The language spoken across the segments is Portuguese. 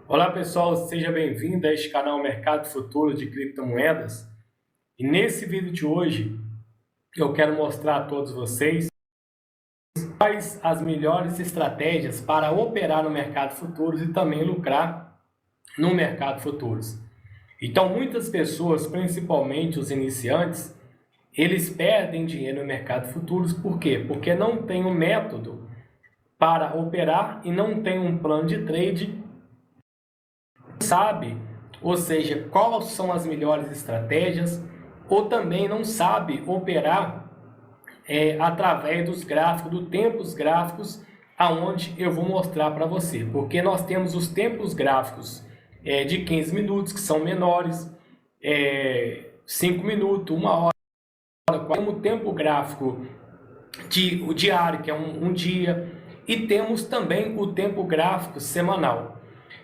Olá pessoal, seja bem-vindo a este canal Mercado Futuro de Criptomoedas. E nesse vídeo de hoje eu quero mostrar a todos vocês quais as melhores estratégias para operar no mercado futuros e também lucrar no mercado futuros. Então muitas pessoas, principalmente os iniciantes, eles perdem dinheiro no mercado futuros. Por quê? Porque não tem um método para operar e não tem um plano de trade, sabe, ou seja, quais são as melhores estratégias, ou também não sabe operar através dos gráficos, do tempos gráficos, aonde eu vou mostrar para você, porque nós temos os tempos gráficos de 15 minutos, que são menores, 5 minutos, 1 hora, como tempo gráfico o diário, que é um dia, e temos também o tempo gráfico semanal.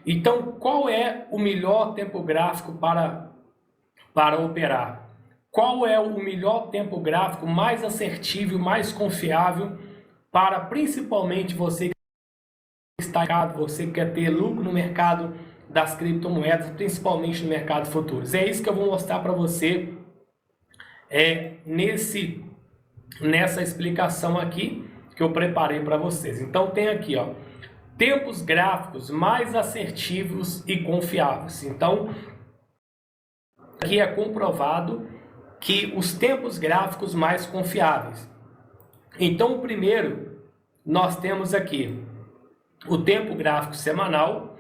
Então, qual é o melhor tempo gráfico para operar? Qual é o melhor tempo gráfico mais assertivo, mais confiável para principalmente você que está ligado, você que quer ter lucro no mercado das criptomoedas, principalmente no mercado futuros? É isso que eu vou mostrar para você nessa explicação aqui que eu preparei para vocês. Então tem aqui, ó, tempos gráficos mais assertivos e confiáveis. Então aqui é comprovado que os tempos gráficos mais confiáveis. Então primeiro nós temos aqui o tempo gráfico semanal,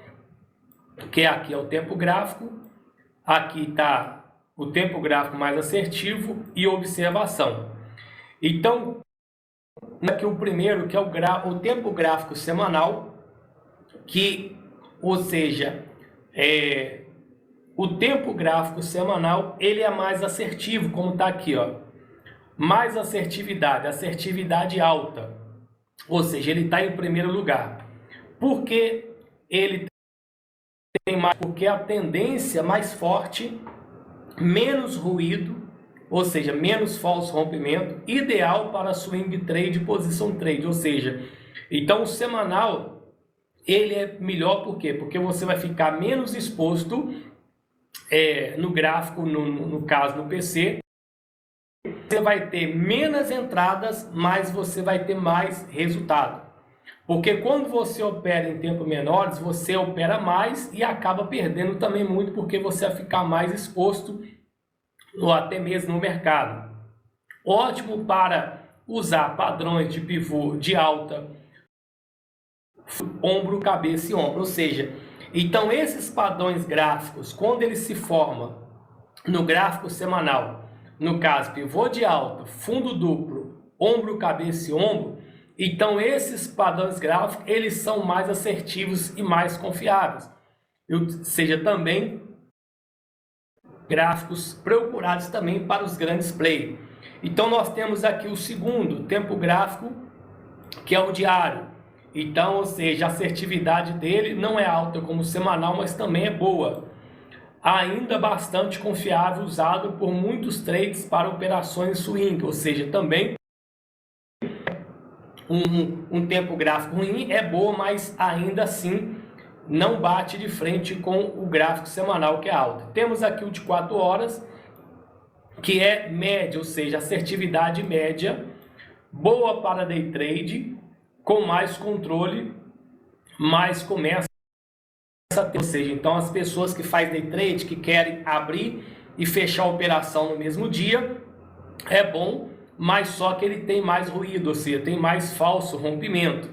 que aqui é o tempo gráfico, aqui está o tempo gráfico mais assertivo e observação. Então aqui o primeiro, que é o tempo gráfico semanal, ou seja, o tempo gráfico semanal ele é mais assertivo, como está aqui, ó, mais assertividade alta, ou seja, ele está em primeiro lugar. Por que ele tem mais? Porque a tendência mais forte, menos ruído, ou seja, menos falso rompimento, ideal para swing trade e position trade, ou seja, então o semanal ele é melhor. Por quê? Porque você vai ficar menos exposto no gráfico, no caso no PC, você vai ter menos entradas, mas você vai ter mais resultado. Porque quando você opera em tempos menores, você opera mais e acaba perdendo também muito, porque você vai ficar mais exposto ou até mesmo no mercado. Ótimo para usar padrões de pivô de alta, ombro, cabeça e ombro, ou seja, então esses padrões gráficos, quando eles se formam no gráfico semanal, no caso pivô de alta, fundo duplo, ombro, cabeça e ombro, então esses padrões gráficos eles são mais assertivos e mais confiáveis, ou seja, também gráficos procurados também para os grandes players. Então nós temos aqui o segundo tempo gráfico, que é o diário. Então, ou seja, a assertividade dele não é alta como o semanal, mas também é boa. Ainda bastante confiável, usado por muitos trades para operações swing, ou seja, também um tempo gráfico ruim é boa, mas ainda assim não bate de frente com o gráfico semanal, que é alto. Temos aqui o de 4 horas, que é média, ou seja, assertividade média, boa para day trade, com mais controle, mais começa a ter, ou seja, então as pessoas que fazem day trade, que querem abrir e fechar a operação no mesmo dia, é bom, mas só que ele tem mais ruído, ou seja, tem mais falso rompimento,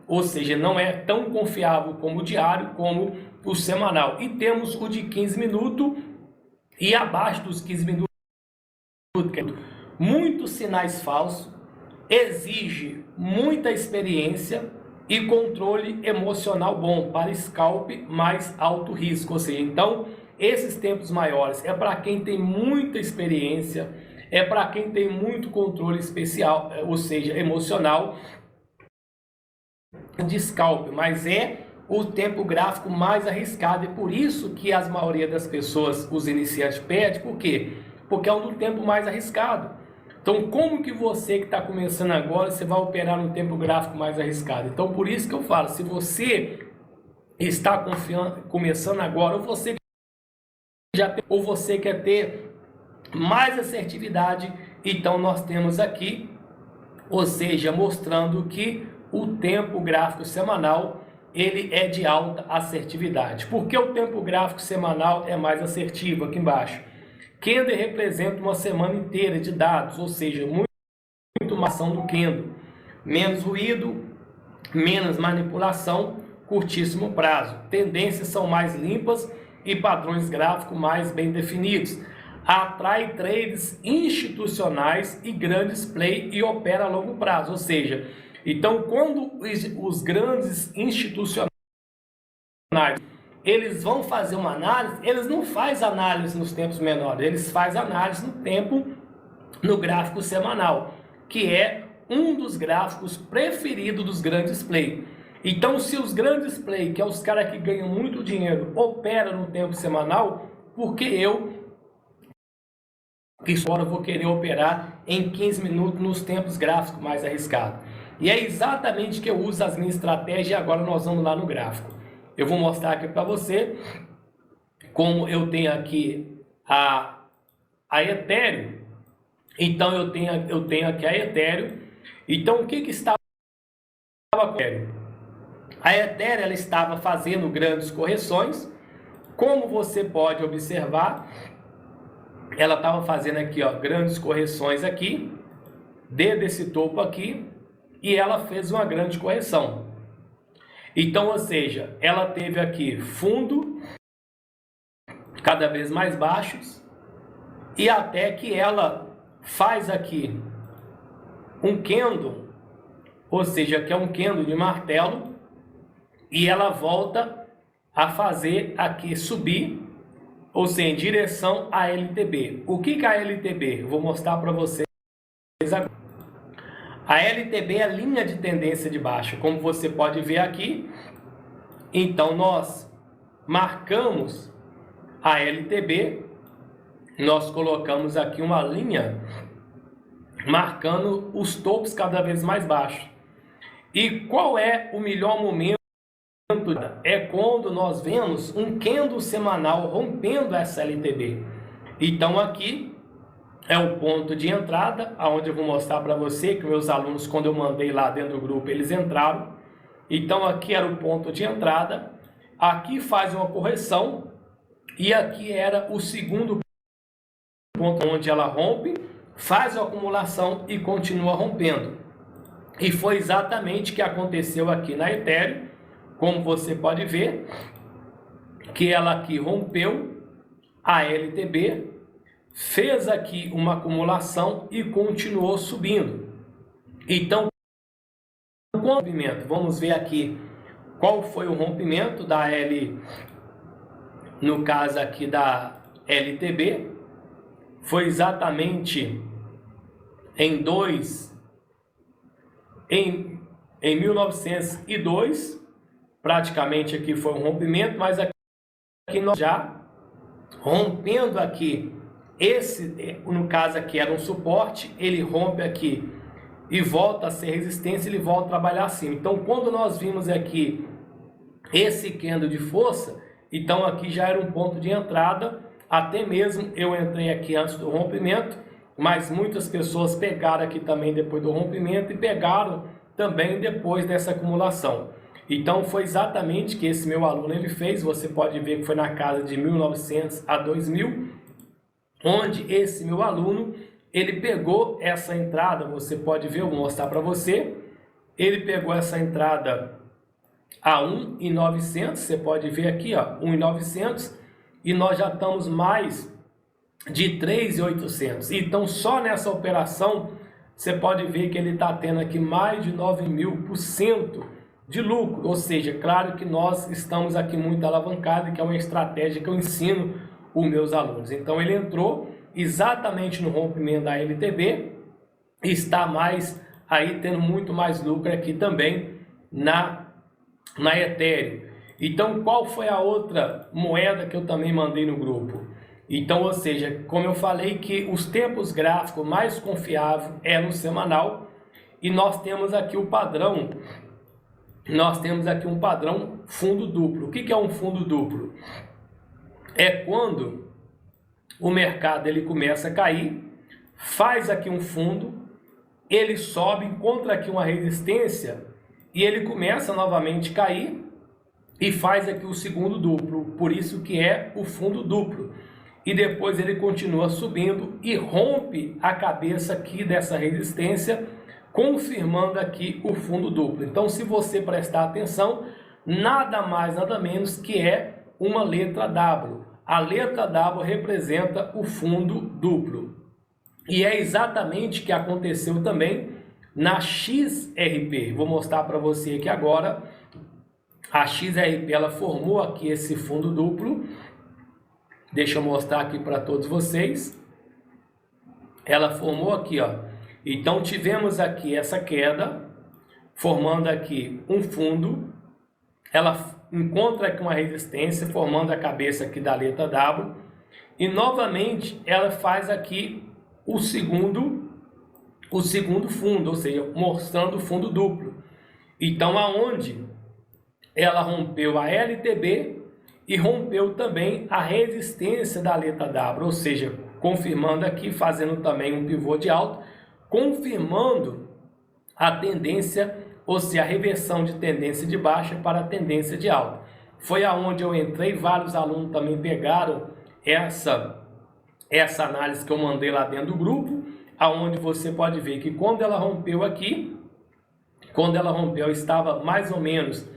ou seja, não é tão confiável como o diário, como o semanal. E temos o de 15 minutos e abaixo dos 15 minutos, muitos sinais falsos, exige muita experiência e controle emocional bom para scalp mais alto risco, ou seja, então esses tempos maiores é para quem tem muita experiência, é para quem tem muito controle especial, ou seja, emocional de scalp, mas é o tempo gráfico mais arriscado, e por isso que a maioria das pessoas, os iniciantes, perde. Por quê? Porque é um do tempo mais arriscado. Então, como que você que está começando agora, você vai operar no tempo gráfico mais arriscado? Então, por isso que eu falo, se você está começando agora, ou você quer ter mais assertividade, então nós temos aqui, ou seja, mostrando que o tempo gráfico semanal ele é de alta assertividade. Por que o tempo gráfico semanal é mais assertivo? Aqui embaixo. Candle representa uma semana inteira de dados, ou seja, muito mais ação do candle. Menos ruído, menos manipulação, curtíssimo prazo. Tendências são mais limpas e padrões gráficos mais bem definidos. Atrai trades institucionais e grandes play e opera a longo prazo. Ou seja, então quando os grandes institucionais eles vão fazer uma análise, eles não fazem análise nos tempos menores, eles fazem análise no gráfico semanal, que é um dos gráficos preferidos dos grandes play. Então, se os grandes play, que é os caras que ganham muito dinheiro, operam no tempo semanal, porque agora vou querer operar em 15 minutos nos tempos gráficos mais arriscados. E é exatamente que eu uso as minhas estratégias e agora nós vamos lá no gráfico. Eu vou mostrar aqui para você como eu tenho aqui a Ethereum. Então eu tenho aqui a Ethereum. Então o que estava com a Ethereum? A Ethereum ela estava fazendo grandes correções. Como você pode observar, ela estava fazendo aqui, ó, grandes correções aqui, desde esse topo aqui, e ela fez uma grande correção. Então, ou seja, ela teve aqui fundo cada vez mais baixos e até que ela faz aqui um candle, ou seja, que é um candle de martelo, e ela volta a fazer aqui subir, ou seja, em direção à LTB. O que é a LTB? Eu vou mostrar para vocês agora. A LTB é a linha de tendência de baixa, como você pode ver aqui. Então, nós marcamos a LTB, nós colocamos aqui uma linha marcando os topos cada vez mais baixos. E qual é o melhor momento? É quando nós vemos um candle semanal rompendo essa LTB. Então, aqui é o ponto de entrada, onde eu vou mostrar para você que meus alunos, quando eu mandei lá dentro do grupo, eles entraram. Então aqui era o ponto de entrada, aqui faz uma correção e aqui era o segundo ponto onde ela rompe, faz a acumulação e continua rompendo. E foi exatamente o que aconteceu aqui na Ethereum, como você pode ver, que ela aqui rompeu a LTB, fez aqui uma acumulação e continuou subindo. Então, o rompimento, vamos ver aqui qual foi o rompimento da no caso aqui da LTB, foi exatamente em 1902, praticamente aqui foi um rompimento, mas aqui nós já rompendo aqui, no caso aqui era um suporte, ele rompe aqui e volta a ser resistência, ele volta a trabalhar acima. Então, quando nós vimos aqui esse candle de força, então aqui já era um ponto de entrada, até mesmo eu entrei aqui antes do rompimento, mas muitas pessoas pegaram aqui também depois do rompimento e pegaram também depois dessa acumulação. Então, foi exatamente o que esse meu aluno ele fez, você pode ver que foi na casa de 1900 a 2000, onde esse meu aluno ele pegou essa entrada, você pode ver, eu vou mostrar para você, ele pegou essa entrada a 1.900, você pode ver aqui, ó, 1.900, e nós já estamos mais de 3.800. Então, só nessa operação, você pode ver que ele está tendo aqui mais de 9.000% de lucro, ou seja, claro que nós estamos aqui muito alavancados, que é uma estratégia que eu ensino os meus alunos. Então, ele entrou exatamente no rompimento da LTB, está mais aí tendo muito mais lucro aqui também na Ethereum. Então, qual foi a outra moeda que eu também mandei no grupo? Então, ou seja, como eu falei que os tempos gráficos mais confiáveis é no semanal, e nós temos aqui o padrão nós temos aqui um padrão fundo duplo. O que é um fundo duplo? É quando o mercado ele começa a cair, faz aqui um fundo, ele sobe, encontra aqui uma resistência e ele começa novamente a cair e faz aqui o segundo duplo, por isso que é o fundo duplo. E depois ele continua subindo e rompe a cabeça aqui dessa resistência, confirmando aqui o fundo duplo. Então, se você prestar atenção, nada mais, nada menos que é uma letra W. A letra W representa o fundo duplo. E é exatamente o que aconteceu também na XRP. Vou mostrar para você aqui agora. A XRP ela formou aqui esse fundo duplo. Deixa eu mostrar aqui para todos vocês. Ela formou aqui, ó. Então tivemos aqui essa queda, formando aqui um fundo. Ela encontra aqui uma resistência, formando a cabeça aqui da letra W. E novamente ela faz aqui o segundo fundo, ou seja, mostrando o fundo duplo. Então aonde ela rompeu a LTB e rompeu também a resistência da letra W, ou seja, confirmando aqui, fazendo também um pivô de alta, confirmando a tendência, ou seja, a reversão de tendência de baixa para a tendência de alta. Foi aonde eu entrei, vários alunos também pegaram essa análise que eu mandei lá dentro do grupo, aonde você pode ver que quando ela rompeu aqui, estava mais ou menos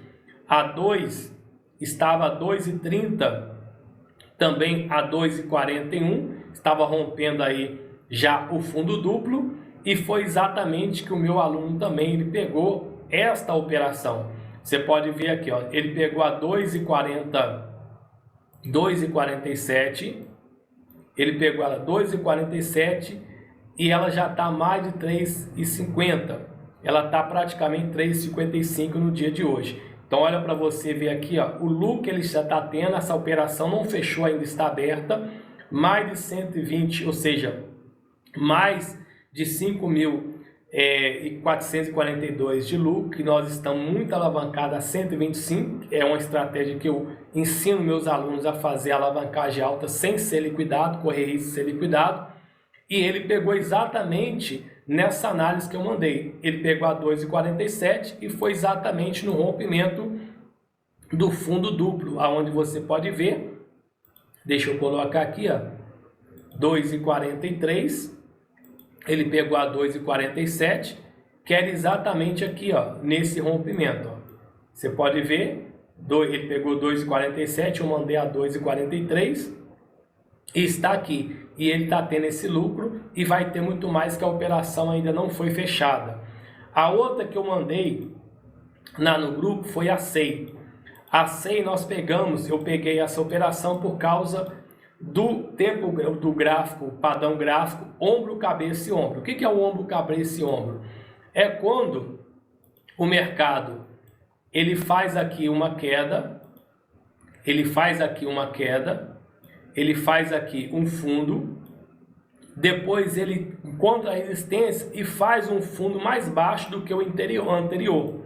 estava a 2,30, também a 2,41, estava rompendo aí já o fundo duplo, e foi exatamente que o meu aluno também ele pegou esta operação. Você pode ver aqui, ó, ele pegou a 2,47, ele pegou ela 2,47 e ela já está mais de 3,50. Ela está praticamente 3,55 no dia de hoje. Então olha para você ver aqui, ó, o lucro que ele já está tendo, essa operação não fechou ainda, está aberta, mais de 120, ou seja, mais de 5.442 de lucro, que nós estamos muito alavancados a 125, é uma estratégia que eu ensino meus alunos a fazer alavancagem alta sem ser liquidado, correr risco de ser liquidado, e ele pegou exatamente nessa análise que eu mandei, ele pegou a 2,47 e foi exatamente no rompimento do fundo duplo, aonde você pode ver, deixa eu colocar aqui, ó, 2,43, ele pegou a 2,47, que era exatamente aqui, ó, nesse rompimento, ó. Você pode ver, ele pegou 2,47, eu mandei a 2,43 e está aqui. E ele está tendo esse lucro e vai ter muito mais, que a operação ainda não foi fechada. A outra que eu mandei no grupo foi a SEI. A SEI eu peguei essa operação por causa do tempo do gráfico, padrão gráfico, ombro, cabeça e ombro. O que é o ombro, cabeça e ombro? É quando o mercado ele faz aqui uma queda, ele faz aqui um fundo, depois ele encontra a resistência e faz um fundo mais baixo do que o anterior.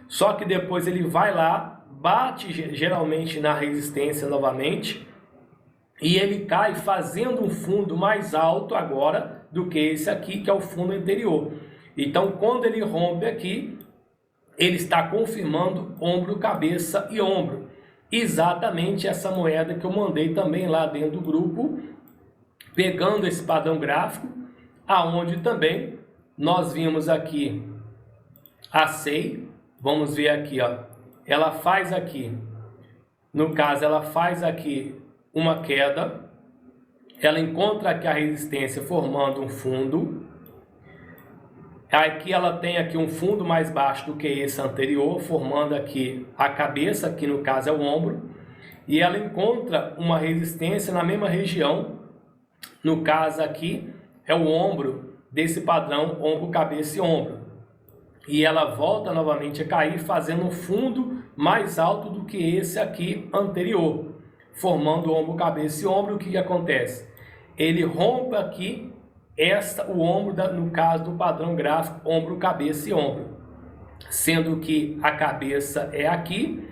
Só que depois ele vai lá, bate geralmente na resistência novamente, e ele cai fazendo um fundo mais alto agora do que esse aqui, que é o fundo anterior. Então, quando ele rompe aqui, ele está confirmando ombro, cabeça e ombro. Exatamente essa moeda que eu mandei também lá dentro do grupo, pegando esse padrão gráfico, aonde também nós vimos aqui a SEI, vamos ver aqui, ó, ela faz aqui, no caso ela faz aqui uma queda, ela encontra aqui a resistência formando um fundo, aqui ela tem aqui um fundo mais baixo do que esse anterior, formando aqui a cabeça, que no caso é o ombro, e ela encontra uma resistência na mesma região, no caso aqui é o ombro desse padrão ombro, cabeça e ombro, e ela volta novamente a cair fazendo um fundo mais alto do que esse aqui anterior, formando ombro, cabeça e ombro. O que acontece? Ele rompe aqui o ombro, no caso do padrão gráfico, ombro, cabeça e ombro. sendo que a cabeça é aqui,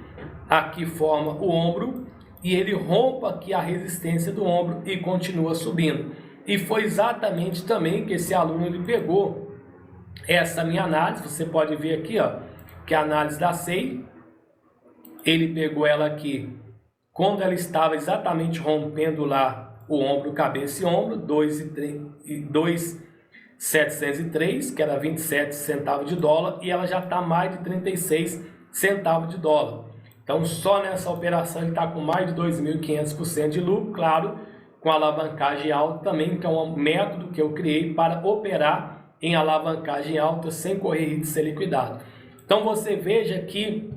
aqui forma o ombro, e ele rompe aqui a resistência do ombro e continua subindo. E foi exatamente também que esse aluno ele pegou essa minha análise, você pode ver aqui, ó, que é a análise da SEI, ele pegou ela aqui quando ela estava exatamente rompendo lá o ombro, cabeça e ombro, 2,703, que era 27 centavos de dólar, e ela já está mais de 36 centavos de dólar. Então, só nessa operação ele está com mais de 2.500% de lucro, claro, com alavancagem alta também, que é um método que eu criei para operar em alavancagem alta sem correr risco de ser liquidado. Então, você veja que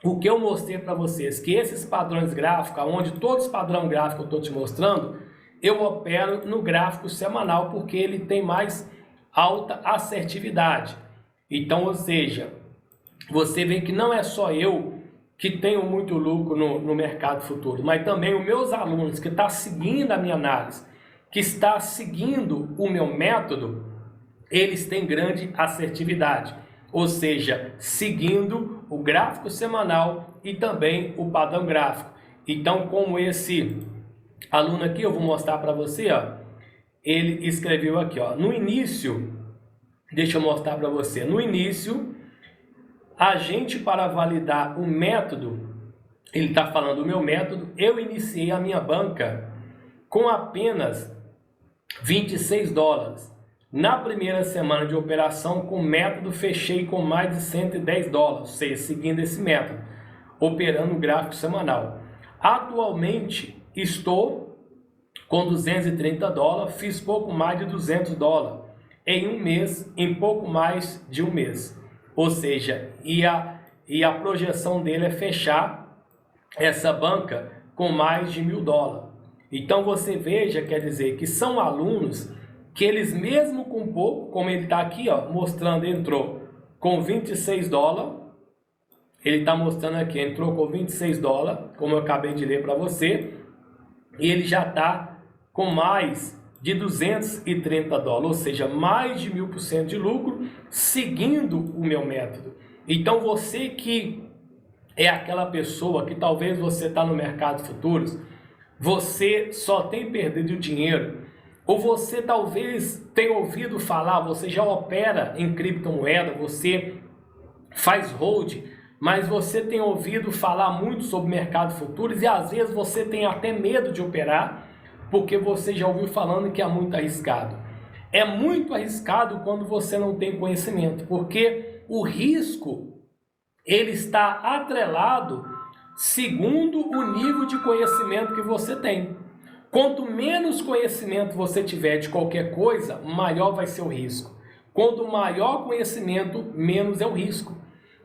o que eu mostrei para vocês, que esses padrões gráficos, onde todos os padrões gráficos eu estou te mostrando, eu opero no gráfico semanal, porque ele tem mais alta assertividade. Então, ou seja, você vê que não é só eu que tenho muito lucro no mercado futuro, mas também os meus alunos que estão seguindo a minha análise, que está seguindo o meu método, eles têm grande assertividade. Ou seja, seguindo o gráfico semanal e também o padrão gráfico. Então, como esse aluno aqui, eu vou mostrar para você, ó, ele escreveu aqui, ó, no início, deixa eu mostrar para você, no início, a gente para validar o método, ele está falando do meu método, eu iniciei a minha banca com apenas 26 dólares. Na primeira semana de operação com o método, fechei com mais de 110 dólares, ou seja, seguindo esse método, operando o gráfico semanal. Atualmente, estou com 230 dólares, fiz pouco mais de 200 dólares em um mês, em pouco mais de um mês. Ou seja, e a projeção dele é fechar essa banca com mais de 1.000 dólares. Então, você veja, quer dizer, que são alunos que eles mesmo com pouco, como ele está aqui, ó, mostrando, entrou com 26 dólares, ele está mostrando aqui, entrou com 26 dólares, como eu acabei de ler para você, e ele já está com mais de 230 dólares, ou seja, mais de 1.000% de lucro, seguindo o meu método. Então, você que é aquela pessoa que talvez você está no mercado futuros, você só tem perdido dinheiro, ou você talvez tenha ouvido falar, você já opera em criptomoeda, você faz hold, mas você tem ouvido falar muito sobre mercado futuros e às vezes você tem até medo de operar, porque você já ouviu falando que é muito arriscado. É muito arriscado quando você não tem conhecimento, porque o risco ele está atrelado segundo o nível de conhecimento que você tem. Quanto menos conhecimento você tiver de qualquer coisa, maior vai ser o risco. Quanto maior conhecimento, menos é o risco.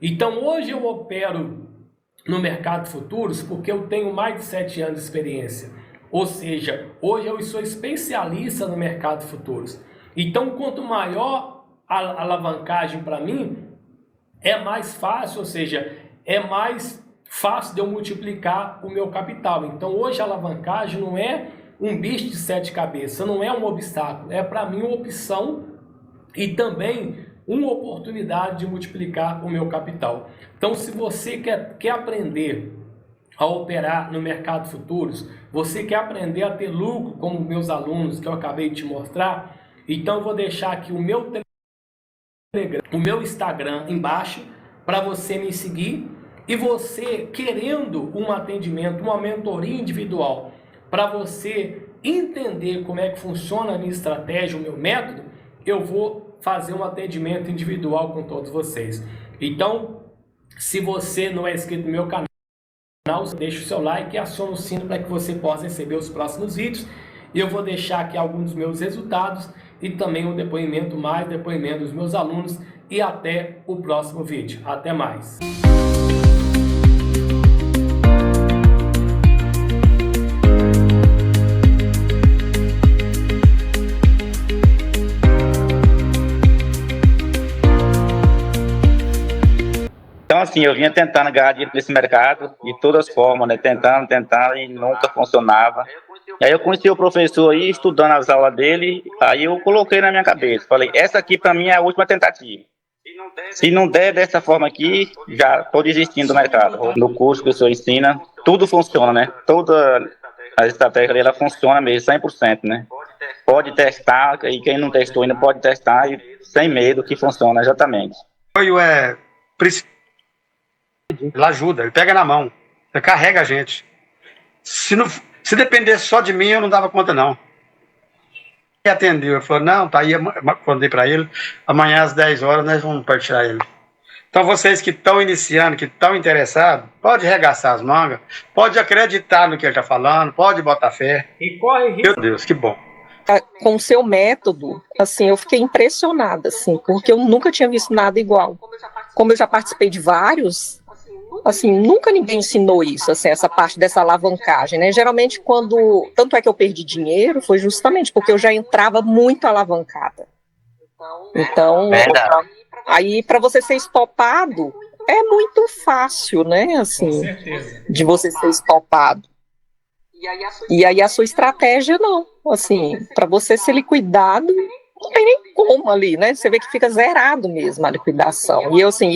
Então, hoje eu opero no mercado futuros porque eu tenho mais de 7 anos de experiência. Ou seja, hoje eu sou especialista no mercado futuros. Então, quanto maior a alavancagem para mim, é mais fácil, ou seja, é mais fácil de eu multiplicar o meu capital. Então, hoje a alavancagem não é um bicho de 7 cabeças, não é um obstáculo, é para mim uma opção e também uma oportunidade de multiplicar o meu capital. Então, se você quer aprender a operar no mercado futuros, você quer aprender a ter lucro como meus alunos que eu acabei de te mostrar, então eu vou deixar aqui o meu Telegram, o meu Instagram embaixo para você me seguir e você querendo um atendimento, uma mentoria individual para você entender como é que funciona a minha estratégia, o meu método, eu vou fazer um atendimento individual com todos vocês. Então, se você não é inscrito no meu canal, deixa o seu like e aciona o sino para que você possa receber os próximos vídeos. E eu vou deixar aqui alguns dos meus resultados e também um depoimento, mais depoimento dos meus alunos. E até o próximo vídeo. Até mais! Então, assim, eu vinha tentando ganhar dinheiro nesse mercado, de todas as formas, né? Tentando, e nunca funcionava. E aí eu conheci o professor aí, estudando as aulas dele, aí eu coloquei na minha cabeça. Falei, essa aqui para mim é a última tentativa. Se não der dessa forma aqui, já estou desistindo do mercado. No curso que o senhor ensina, tudo funciona, né? Toda a estratégia ali, ela funciona mesmo, 100%, né? Pode testar, e quem não testou ainda pode testar, e sem medo que funciona exatamente. Apoio ele ajuda, ele pega na mão, ele carrega a gente. Se dependesse só de mim, eu não dava conta, não. Ele atendeu, ele falou, não, tá aí, eu mandei para ele, amanhã às 10 horas nós vamos partilhar ele. Então vocês que estão iniciando, que estão interessados, pode arregaçar as mangas, pode acreditar no que ele está falando, pode botar fé. E corre risco. Meu Deus, que bom. Com o seu método, assim, eu fiquei impressionada, assim, porque eu nunca tinha visto nada igual. Como eu já participei de vários, assim, nunca ninguém ensinou isso, assim, essa parte dessa alavancagem, né? Geralmente tanto é que eu perdi dinheiro, foi justamente porque eu já entrava muito alavancada. Então, aí para você ser estopado, é muito fácil, né, assim, de você ser estopado. E aí a sua estratégia não, assim, para você ser liquidado, não tem nem como ali, né? Você vê que fica zerado mesmo a liquidação. E eu, assim,